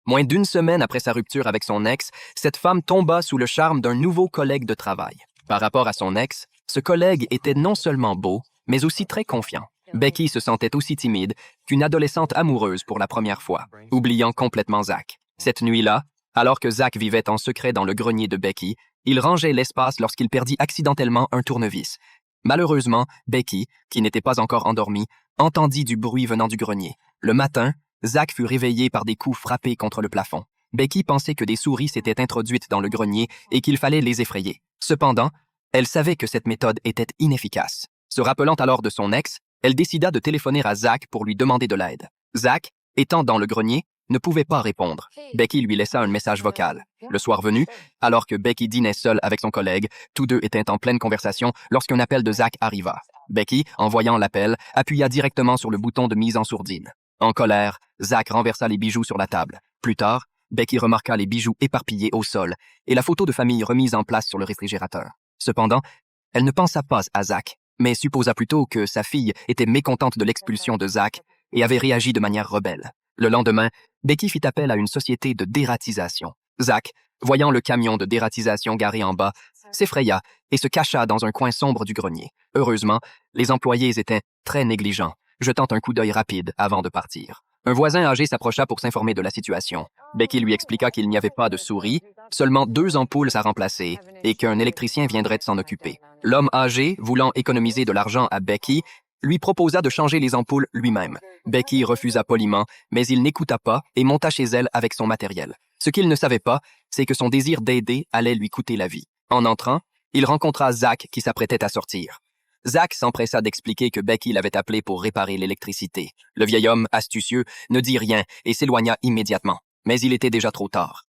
Moins d'une semaine après sa rupture avec son ex, cette femme tomba sous le charme d'un nouveau collègue de travail. Par rapport à son ex, ce collègue était non seulement beau, mais aussi très confiant. Becky se sentait aussi timide qu'une adolescente amoureuse pour la première fois, oubliant complètement Zach. Cette nuit-là, alors que Zach vivait en secret dans le grenier de Becky, il rangeait l'espace lorsqu'il perdit accidentellement un tournevis. Malheureusement, Becky, qui n'était pas encore endormie, entendit du bruit venant du grenier. Le matin, Zach fut réveillé par des coups frappés contre le plafond. Becky pensait que des souris s'étaient introduites dans le grenier et qu'il fallait les effrayer. Cependant, elle savait que cette méthode était inefficace. Se rappelant alors de son ex, elle décida de téléphoner à Zach pour lui demander de l'aide. Zach, étant dans le grenier, ne pouvait pas répondre. Becky lui laissa un message vocal. Le soir venu, alors que Becky dînait seule avec son collègue, tous deux étaient en pleine conversation lorsqu'un appel de Zach arriva. Becky, en voyant l'appel, appuya directement sur le bouton de mise en sourdine. En colère, Zach renversa les bijoux sur la table. Plus tard, Becky remarqua les bijoux éparpillés au sol et la photo de famille remise en place sur le réfrigérateur. Cependant, elle ne pensa pas à Zach, mais supposa plutôt que sa fille était mécontente de l'expulsion de Zach et avait réagi de manière rebelle. Le lendemain, Becky fit appel à une société de dératisation. Zach, voyant le camion de dératisation garé en bas, s'effraya et se cacha dans un coin sombre du grenier. Heureusement, les employés étaient très négligents, jetant un coup d'œil rapide avant de partir. Un voisin âgé s'approcha pour s'informer de la situation. Becky lui expliqua qu'il n'y avait pas de souris, seulement 2 ampoules à remplacer et qu'un électricien viendrait s'en occuper. L'homme âgé, voulant économiser de l'argent à Becky, lui proposa de changer les ampoules lui-même. Becky refusa poliment, mais il n'écouta pas et monta chez elle avec son matériel. Ce qu'il ne savait pas, c'est que son désir d'aider allait lui coûter la vie. En entrant, il rencontra Zach qui s'apprêtait à sortir. Zach s'empressa d'expliquer que Becky l'avait appelé pour réparer l'électricité. Le vieil homme, astucieux, ne dit rien et s'éloigna immédiatement. Mais il était déjà trop tard.